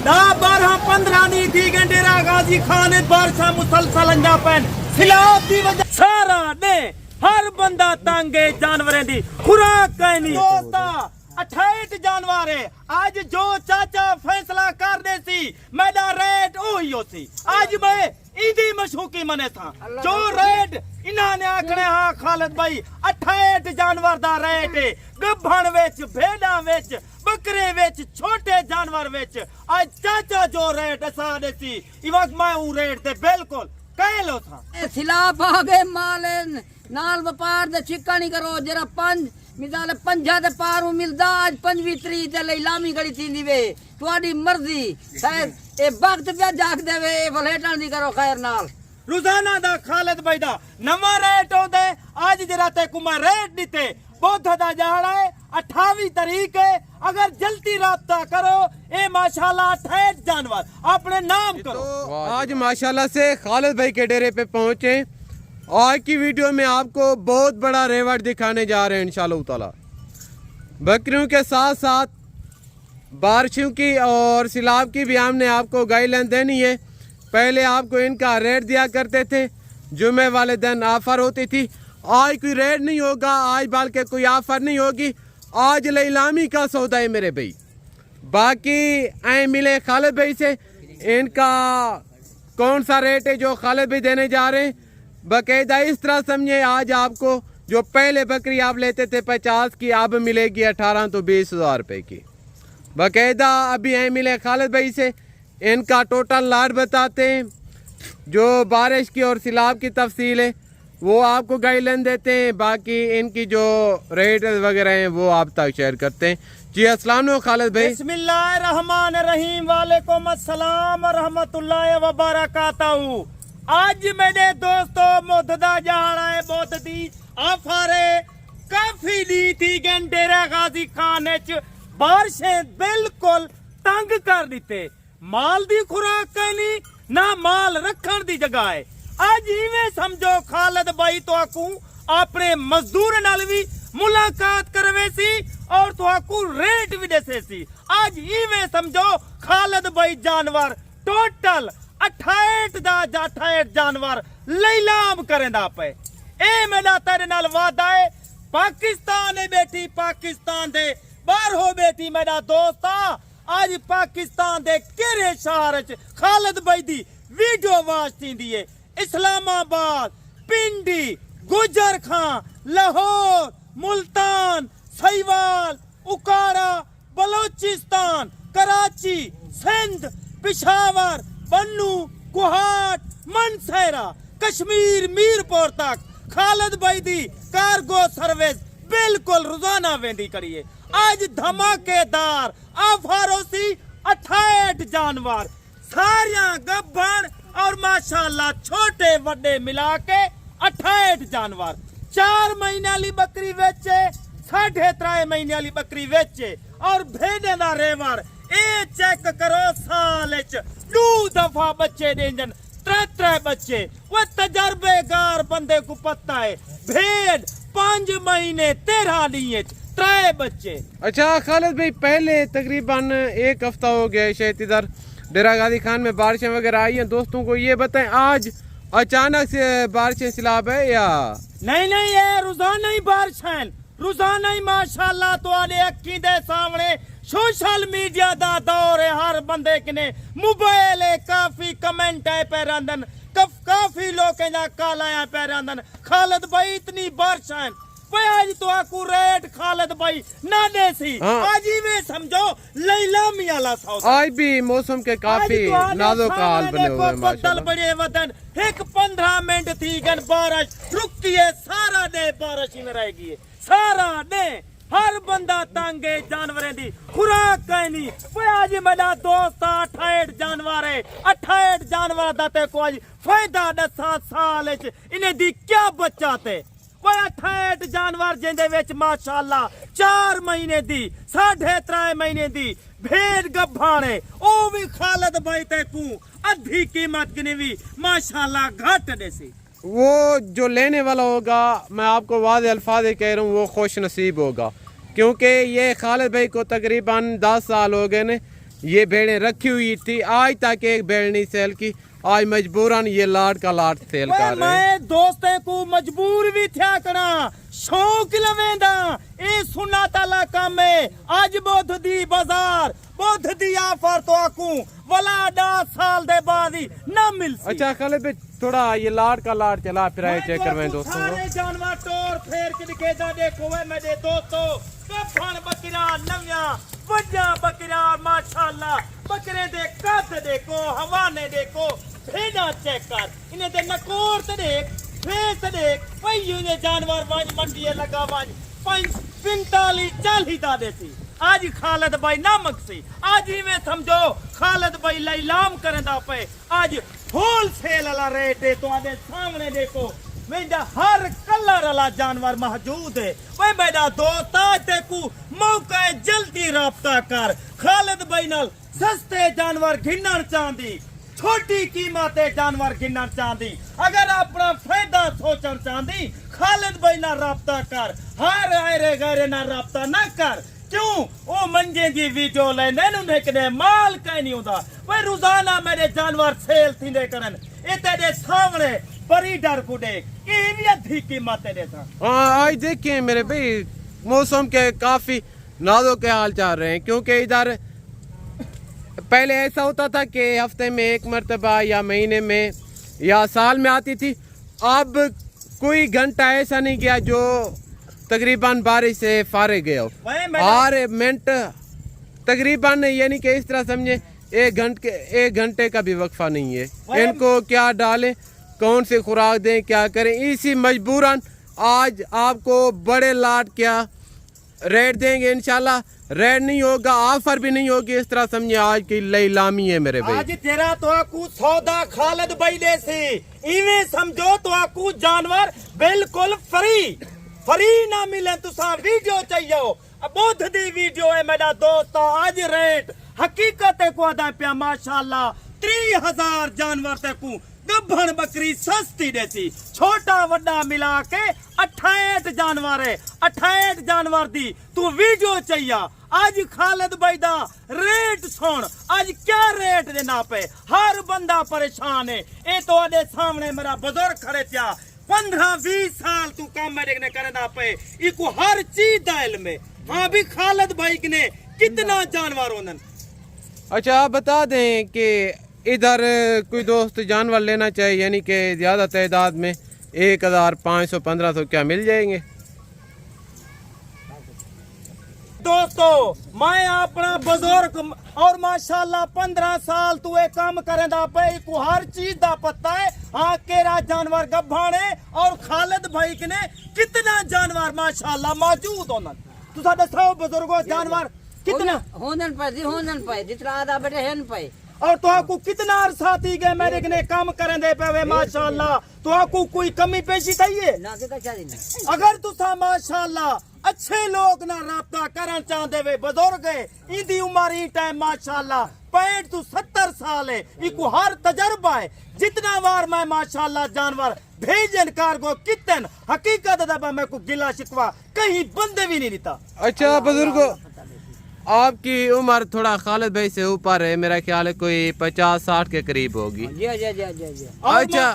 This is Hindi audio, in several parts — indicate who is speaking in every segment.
Speaker 1: 12-15 नहीं थी डेरा गाजी खालिद बारशा मुसलसल अंजापन खिलाफ दी वजह सारा ने हर बंदा तंगे जानवरें दी खुराक कहनी दोस्ता 28 जानवर है आज जो चाचा फैसला कर दे सी मेरा रेट ओही होसी आज मैं इदी मशूकी मने था जो रेट इन्होंने आखने हाँ खालिद भाई 28 जानवर दा रेट है गभण विच भेड़ा विच बकरे विच छोटे जानवर विच आज चाचा जो रेट असा दे सी इवक मैं ऊ रेट ते बिल्कुल कह लो था
Speaker 2: खिलाफ आ गए माल नाल व्यापार दे चिक्का नहीं करो जरा पंज मिसाल 5 दे पार मिलदा आज 5वीं तरीक ते लीलामी गड़ी थींदी वे तुहाडी मर्जी शायद ए वक्त पे जाग देवे भलेटा नहीं करो खैर नाल
Speaker 1: रोजाना दा खालिद भाई दा नवा रेट होंदे आज जरा ते कुमा रेट दिते बुध दा जाड़ा है 28 तारीख है अगर जल्दी राब्ता करो ए माशाल्लाह 28 जानवर अपने नाम करो
Speaker 3: तो आज माशाल्लाह से खालिद भाई के डेरे पे पहुंचे आज की वीडियो में आपको बहुत बड़ा रेवट दिखाने जा रहे हैं इंशाल्लाह ताला बकरियों के साथ साथ बारिशों की और सिलाब की भी हमने आपको गाइडलाइन देनी है। पहले आपको इनका रेट दिया करते थे जुमे वाले दिन ऑफर होती थी आज कोई रेट नहीं होगा आज बल्कि कोई ऑफर नहीं होगी आज लीलामी का सौदा है मेरे भाई। बाकी आए मिले खालिद भाई से इनका कौन सा रेट है जो खालिद भाई देने जा रहे हैं बाकायदा इस तरह समझे आज आपको जो पहले बकरी आप लेते थे 50 की अब मिलेगी 18 तो 20,000 रुपये की बाकायदा। अभी आए मिले खालिद भाई से इनका टोटल लाट बताते हैं जो बारिश की और सिलाब की तफसील है वो आपको गाइडलाइन देते हैं बाकी इनकी जो रेट वगैरह हैं वो आप तक शेयर करते हैं। जी अस्सलाम वालेकुम खालिद भाई।
Speaker 1: बिस्मिल्लाहिर्रहमानिर्रहीम वालेकुम अस्सलाम व रहमतुल्लाहि व बरकातहू। आज मेरे दोस्तों मुद्दा जाना है बहुत दी आफारे काफी दी थी डेरा गाजी खान बारिशें बिल्कुल तंग कर दिते माल दी खुराक कहनी ना माल रखन दी जगह है। आज इवें समझो खालिद भाई तो आकू अपने मजदूर नाल भी मुलाकात करवे सी और तो आकू रेट भी देसे सी। आज इवें समझो खालिद भाई जानवर टोटल 28 जानवर लीलाम करेंदा पे ए मेरा तेरे नाल वादा है पाकिस्तान है बेटी पाकिस्तान दे बाहर हो बेटी मेरा दोस्ता आज पाकिस्तान दे केरे शहर च खालिद भाई दी वीडियो वाच थींदी है इस्लामाबाद पिंडी गुजर खां लाहौर मुल्तान सहीवाल उकारा बलोचिस्तान कराची सिंध पिशावर बन्नू कुहाट मनसेरा कश्मीर मीरपुर तक खालिद भाई दी कार्गो सर्विस बिल्कुल रोजाना वेंदी करिए। आज धमाकेदार ऑफर सी 28 जानवर सारिया गब्बन और माशाल्लाह छोटे बड़े मिला के 28 जानवर 4 महीने वाली बकरी बेचे 3.5 महीने वाली बकरी बेचे और भेड़े दा रेवर ए चेक करो साल 2 दफा बच्चे देंजन 3 बच्चे वो तजर्बेकार बंदे को पता है भेड़ 5 महीने 13 दिन 3 बच्चे।
Speaker 3: अच्छा खालिद भाई पहले तकरीबन 1 हफ्ता हो गया शायद इधर डेरा गाजी खान में बारिशें वगैरह आई हैं दोस्तों को ये बताएं आज अचानक से बारिशें सिलाब है या
Speaker 1: नहीं ये रोजाना ही बारिश है रोजाना ही माशाल्लाह तो अखी दे सामने सोशल मीडिया दा दौर है हर बंदे कने मोबाइल है काफी कमेंट है पैरंदन काफी लोग काला पैरंदन खालिद भाई इतनी बारिश है आज तो आकू रेट खालिद भाई ना दे सी आज ही में समझो लीलामी वाला सौदा
Speaker 3: आज भी मौसम के काफी नाजुक हाल बने हुए हैं माशाल्लाह
Speaker 1: बड़े वतन एक 15 मिनट थी गन बारिश रुकती है सारा डे बारिश ही में रहेगी सारा डे हर बंदा तंगे जानवरें दी खुराक कहनी आज मेरा दोस्त 28 जानवर है 28 जानवर दाते को आज फायदा 10 साल इन्हें दी क्या बचाते 28 जानवर जिंदे विच माशाल्लाह 4 महीने दी 3.5 महीने दी भेड़ गभाने ओ भी खालिद भाई ते को आधी कीमत की भी माशाल्लाह घट देसी
Speaker 3: वो जो लेने वाला होगा मैं आपको वादे अल्फाज कह रहा हूँ वो खुश नसीब होगा क्योंकि ये खालिद भाई को तकरीबन 10 साल हो गए ने ये भेड़ें रखी हुई थी, आज तक एक भेड़ नहीं सेल की। आज मजबूरन ये लाट का लाट सेल कर रहे हैं।
Speaker 1: मैं दोस्ते को मजबूर भी थया करा, शौक लवेंदा ए सुना ताला काम में। आज बोध दी बाजार बोध दी आफर तो आकू वला 10 साल दे बाद ही ना मिल सी।
Speaker 3: अच्छा खालिद भाई थोड़ा ये लाट का लाट चला फिर आए चेक करवाएं दोस्तों को।
Speaker 1: सारे जानवर टोर फेर के दिखेदा देखो वे मेरे दोस्तों, कफन बकरा नव्या वड्डा बकरा माशाल्लाह, बकरे दे कद देखो, हवाने देखो, भेड़ा चेक कर, इन्हें दे नकोर ते देख, फेस देख, पई ये जानवर वांज मंडी लगा वांज 45-40 दा देसी। आज खालिद भाई नामक सी, आज ही में समझो खालिद भाई लैलाम करदा पे। आज होलसेल वाला रेट है, तो आदे सामने देखो मेरा हर कलर वाला जानवर मौजूद है। वे मेरा दोस्त आज को मौका है, जल्दी राब्ता कर खालिद भाई नाल। सस्ते जानवर घिनण चाहती, छोटी कीमत जानवर गिनना चाहती, अगर अपना फायदा सोचना चाहती खालिद भाई ना राब्ता कर, हर आयरे गैरे ना राब्ता ना कर। क्यों ओ मंजे दी वीडियो लेंदे नु देखने माल कहीं नहीं होता। वे रोजाना मेरे जानवर सेल थींदे करन, ए तेरे सामने बड़ी डर को देख, ये भी अधि कीमत है देता।
Speaker 3: हाँ आज देखिए मेरे भाई मौसम के काफी नाजों के हाल चल रहे हैं, क्योंकि इधर पहले ऐसा होता था कि हफ्ते में एक मरतबा या महीने में या साल में आती थी। अब कोई घंटा ऐसा नहीं गया जो तकरीबन बारिश से फारे गया हो। हर मिनट तकरीबन, यानी कि इस तरह समझे एक घंटे का भी वक्फा नहीं है। इनको क्या डालें, कौन से खुराक दें, क्या करें, इसी मजबूरन आज आपको बड़े लाट क्या रेट देंगे। इंशाल्लाह रेट नहीं होगा, ऑफर भी नहीं होगी, इस तरह समझे आज की लीलामी है मेरे भाई।
Speaker 1: आज तेरा तो आकू सौदा खालिद भाई दे सी, इवें समझो तो आकू जानवर बिल्कुल फ्री ना मिले। तुसा वीडियो चाहिए बोध दी वीडियो है मेरा दोस्त। आज रेट हकीकत को अदा पिया माशाल्लाह 3000 जानवर ते को गब्भण बकरी सस्ती देती, छोटा वड्डा मिला के 68 जानवर है। 68 जानवर दी तू वीडियो चाहिए। आज खालिद भाई दा रेट सुन, आज क्या रेट देना पे, हर बंदा परेशान है। ए तो आदे सामने मेरा बुजुर्ग खड़े थिया, 15-20 साल तू काम में करना पे, इको हर चीज दा इल्म है। हाँ भी खालिद भाई ने कितना जानवर होनन।
Speaker 3: अच्छा आप बता दें कि इधर कोई दोस्त जानवर लेना चाहिए, यानी कि ज्यादा तादाद में 1500-1500 क्या मिल जाएंगे?
Speaker 1: दोस्तों मैं अपना बुजुर्ग और माशाल्लाह 15 साल तू एक काम करेंदा पे, को हर चीज दा पता है। हाँ केरा जानवर गब्भाने और खालिद भाई ने कितना जानवर माशाल्लाह मौजूद होना। तुसा दसो बुजुर्गो जानवर कितना
Speaker 2: होनन पे जितना आधा बेटे हेन पे।
Speaker 1: और तो आपको कितना अरसा थी गए मेरे ने काम करें दे पे माशाल्लाह, तो आपको कोई कमी पेशी चाहिए
Speaker 2: ना के कचा दिन।
Speaker 1: अगर तुसा माशाल्लाह अच्छे लोग ना राब्ता करना चाहते वे बुजुर्ग है, इंदी उम्र ई टाइम माशाल्लाह 65 to 70 साल है, इको हर तजर्बा है। जितना बार मैं माशाल्लाह जानवर भेजन कार्गो कितन हकीकत दबा मैं को गिला शिकवा कहीं बंदे भी नहीं देता।
Speaker 3: अच्छा बुजुर्गो आपकी उम्र थोड़ा खालिद भाई से ऊपर है, मेरा ख्याल है कोई 50-60 के करीब होगी।
Speaker 2: जी।
Speaker 3: अच्छा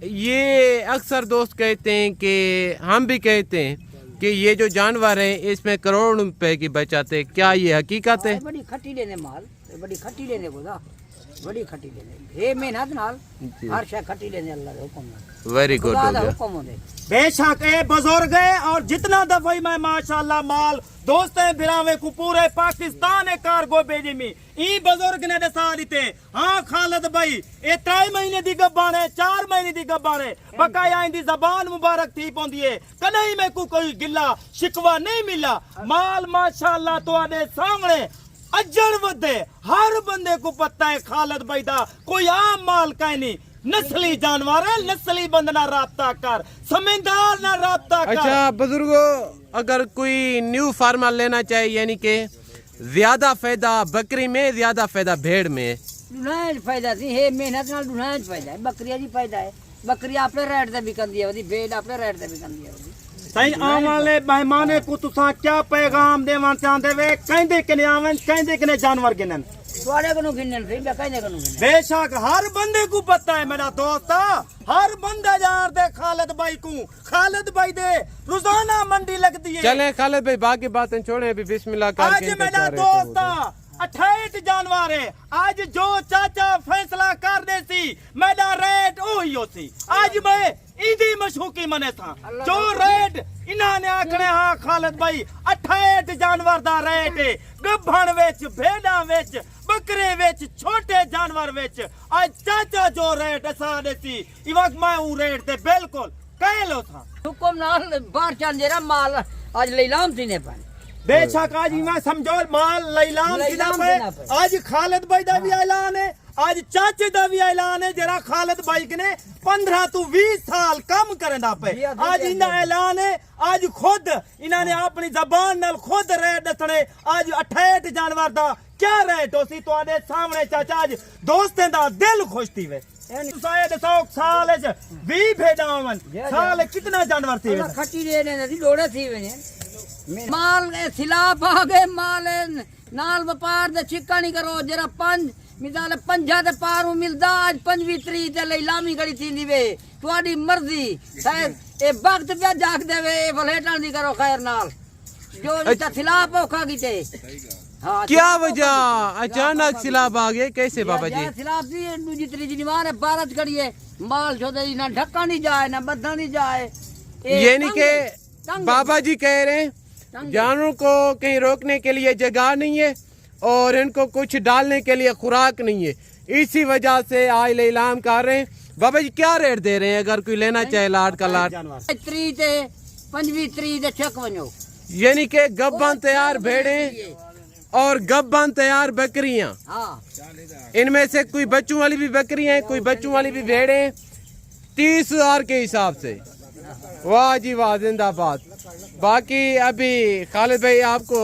Speaker 3: ये अक्सर दोस्त कहते हैं कि हम भी कहते हैं कि ये जो जानवर है इसमें करोड़ रुपए की बचत है, क्या ये हकीकत है?
Speaker 2: बड़ी खट्टी लेने माल, बड़ी खट्टी लेने बोला, बड़ी खट्टी लेने ये मेहनत नाल हर शय खट्टी लेने अल्लाह के हुक्म नाल।
Speaker 3: वेरी गुड हो गया।
Speaker 2: हुक्म होने
Speaker 1: बेशक ए बुजुर्ग है। और जितना दफाई मैं माशाल्लाह माल दोस्त बिरावे को पूरे पाकिस्तान है कार्गो भेजी में ई बुजुर्ग ने दसा दीते। हाँ खालिद भाई ए 3 महीने दी गब्बान है, 4 महीने दी गब्बान है, बकाया इंदी जबान मुबारक थी पौंदी है, कहीं में को कोई गिला शिकवा नहीं मिला। माल माशाल्लाह तो आने सामने अज्जड़ वधे, हर बंदे को पता है खालिद भाई दा कोई आम माल कहीं नहीं। नस्ली जानवर है, नस्ली बंदना राब्ता कर, समझदार ना राब्ता कर।
Speaker 3: अच्छा बुजुर्गो अगर कोई न्यू फार्मर लेना चाहिए, यानी कि ज्यादा फायदा बकरी में ज्यादा फायदा भेड़ में,
Speaker 2: दुनाज फायदा सी है मेहनत नाल दुनाज फायदा है। बकरिया दी फायदा है, बकरी अपने रेट ते बिकंदी है, ओदी भेड़ अपने रेट ते बिकंदी है।
Speaker 1: सही आने वाले मेहमाने को तुसा क्या पैगाम देना चाहते वे, कहंदे कने आवन कहंदे कने जानवर गिनन?
Speaker 2: ਤੁਹਾਡੇ ਕੋਲੋਂ ਕਿੰਨੇ ਸੀ ਮੈਂ ਕਹਿੰਦੇ ਕੋਲੋਂ ਕਿੰਨੇ
Speaker 1: बेशक हर बंदे को पता है मेरा दोस्त, हर बंदा यार दे खालिद भाई को, खालिद भाई दे रोजाना मंडी लगती है।
Speaker 3: चले खालिद भाई बाकी बातें छोड़े, अभी बिस्मिल्लाह करके
Speaker 1: आज
Speaker 3: इनका
Speaker 1: मेरा
Speaker 3: क्या रेट है वो
Speaker 1: दोस्त 28 जानवर है। आज जो चाचा फैसला कर दे सी मेरा रेट वही होती। आज मैं इदी मशहूकी मने था जो रेट इन्होंने आखने हाँ खालिद भाई 28 जानवर दा रेट है। गब्भण विच, भेड़ा विच, बकरे विच, छोटे जानवर विच आज चाचा जो रेट असा दे सी इस वक्त मैं वो रेट ते बिल्कुल कह लो था।
Speaker 2: हुकुम नाल बाहर चल जेरा माल आज लीलाम थी ने पर
Speaker 1: बेशक आज मैं समझो माल लैलाम किदा पे। आज खालिद भाई दा भी ऐलान है, आज चाचे दा भी ऐलान है जरा खालिद भाई ने 15 तो 20 साल कम करना पे। आज इन्ना ऐलान है, आज खुद इन्होंने अपनी जबान नाल खुद रेट दसने। आज 28 जानवर दा क्या रेट हो सी तुहाडे सामने चाचा, आज दोस्तें दा दिल खुश थी वे। साल 20 भेड़ावन साल कितना जानवर थी
Speaker 2: खट्टी दे ने लोड़े थी वे माल खिलाफ आ गए माल नाल व्यापार दे छिक्का नहीं करो जरा 5 मिसाल 50 ते पारू मिलदा आज 25 तरीक ते लीलामी गड़ी थींदी वे तुहाडी मर्जी शायद ए वक्त पे जाग देवे वलेटा नहीं करो खैर नाल जो इता खिलाफ औखा कीते। हाँ
Speaker 3: क्या वजह अचानक सिलाब आ गए कैसे बाबा जी?
Speaker 2: खिलाफ जी दूसरी तरीक दीवार है बारत कड़ी है माल छोड़े ना ढक्का नहीं जाए ना बद्धा नहीं जाए।
Speaker 3: यानी के बाबा जी कह रहे हैं जानवरों को कहीं रोकने के लिए जगह नहीं है और इनको कुछ डालने के लिए खुराक नहीं है, इसी वजह से आज लीलाम कर रहे हैं। बाबा जी क्या रेट दे रहे हैं अगर कोई लेना चाहे लाट का लाट?
Speaker 2: 3 ते 25 तरीक ते चक वनो
Speaker 3: यानी के गब्बन तैयार भेड़े और गब्बन तैयार बकरियां।
Speaker 2: हाँ
Speaker 3: इनमें से कोई बच्चों वाली भी बकरियां हैं, कोई बच्चों वाली भी भेड़े हैं 30,000 के हिसाब से। वाह जी वाह, जिंदाबाद। बाकी अभी खालिद भाई आपको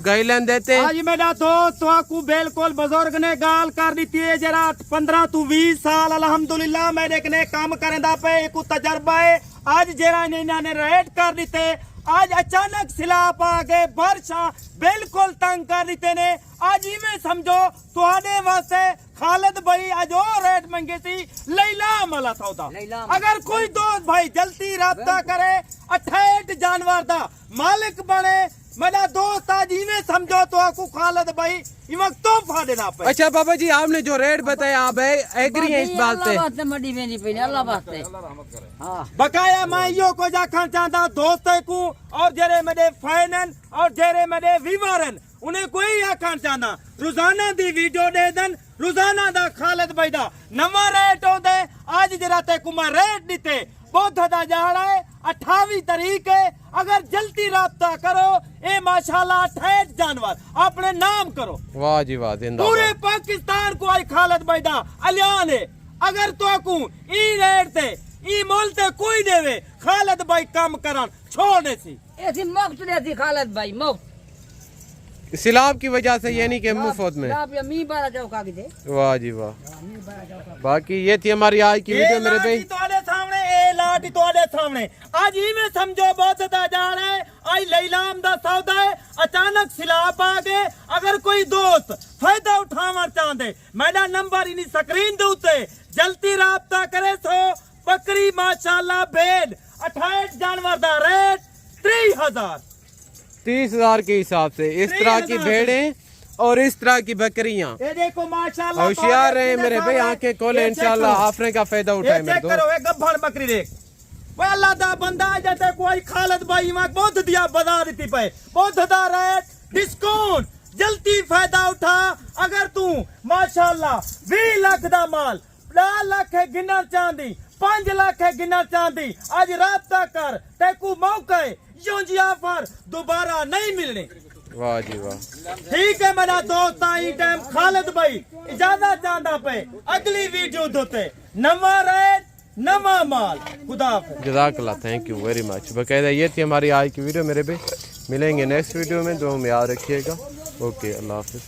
Speaker 3: गाइडलाइन देते हैं।
Speaker 1: आज मेरा दोस्त तो आपको बिल्कुल बुजुर्ग ने गाल कर दी है जरा 15 तो 20 साल अल्हम्दुलिल्लाह मेरे ने काम करने पे एक तजर्बा है। आज जरा इन्होंने रेट कर दिते, आज अचानक सिलाप आ गए बारिशा बिल्कुल तंग कर दिते ने। आज इवें समझो तुहाडे वास्ते खालिद भाई आज वो रेट मंगे सी लैलाम वाला सौदा। अगर कोई दोस्त भाई जल्दी राब्ता करे 28 जानवर दा मालिक बने मेरा दोस्त आज इन्हें समझो तो आपको खालिद भाई इस वक्त तोहफा देना पे।
Speaker 3: अच्छा बाबा जी आपने जो रेट बताया आप एग्री हैं इस बात पे?
Speaker 2: मडी में नहीं पे अल्लाह वास्ते। हाँ
Speaker 1: बकाया मैं यो को जाखन चाहता दोस्तों को और जेरे मेरे फैनन और जेरे मेरे विवरन उन्हें कोई आखन चाहना रोजाना दी वीडियो दे दन रोजाना दा खालिद भाई दा नवा रेट हो दे। आज जरा ते कुमा रेट दीते बुध दा जाड़ा है 28 तारीख है। अगर जल्दी राब्ता करो ए माशाल्लाह 28 जानवर अपने नाम करो।
Speaker 3: वाह जी वाह, जिंदाबाद।
Speaker 1: पूरे पाकिस्तान को आज खालिद भाई दा ऐलान है अगर तो को ई रेट ते ई मोल ते कोई देवे खालिद भाई काम करन छोड़ने सी
Speaker 2: ऐसी मुफ्त देती खालिद भाई मुफ्त
Speaker 3: सिलाब की वजह से यानी कि मुफ्त में। वाह जी वाह। बाकी ये थी हमारी आज की वीडियो मेरे भाई
Speaker 1: सामने ए लाटी तुम्हारे सामने। आज ही में समझो बहुत जा रहा है आज लैलाम दा सौदा है अचानक सिलाब आ गए। अगर कोई दोस्त फायदा उठाना चाहते मेरा नंबर इन स्क्रीन दे उत्ते जल्दी राब्ता करे। सो बकरी माशाल्लाह भेड़ 28 जानवर दा रेट
Speaker 3: 30,000 के हिसाब से इस तरह की भेड़ें और इस तरह की बकरियां।
Speaker 1: ये देखो माशाल्लाह
Speaker 3: होशियार रहे मेरे भाई, आंखें खोले इंशाल्लाह ऑफर का फायदा उठाए मेरे दोस्त।
Speaker 1: करो एक गब्बर बकरी देख वो अल्लाह दा बंदा आ जाते कोई खालिद भाई में बहुत दिया बता देती पे बहुत दा रेट डिस्काउंट जल्दी फायदा उठा। अगर तू माशाल्लाह 20 लाख दा माल 10 लाख है गिनना चाहती 5 लाख है गिनना चाहती आज राब्ता कर तेकू मौका है यो जी ऑफर दोबारा नहीं मिलने।
Speaker 3: वाह जी वाह।
Speaker 1: ठीक है मेरा दोस्त आई टाइम खालिद भाई इजाजत चाहता पे अगली वीडियो दोते नवा रेट नवा माल खुदा
Speaker 3: जज़ाकल्लाह, थैंक यू वेरी मच। बकायदा ये थी हमारी आज की वीडियो मेरे भाई, मिलेंगे नेक्स्ट वीडियो में, दुआ में याद रखिएगा। ओके अल्लाह हाफिज़।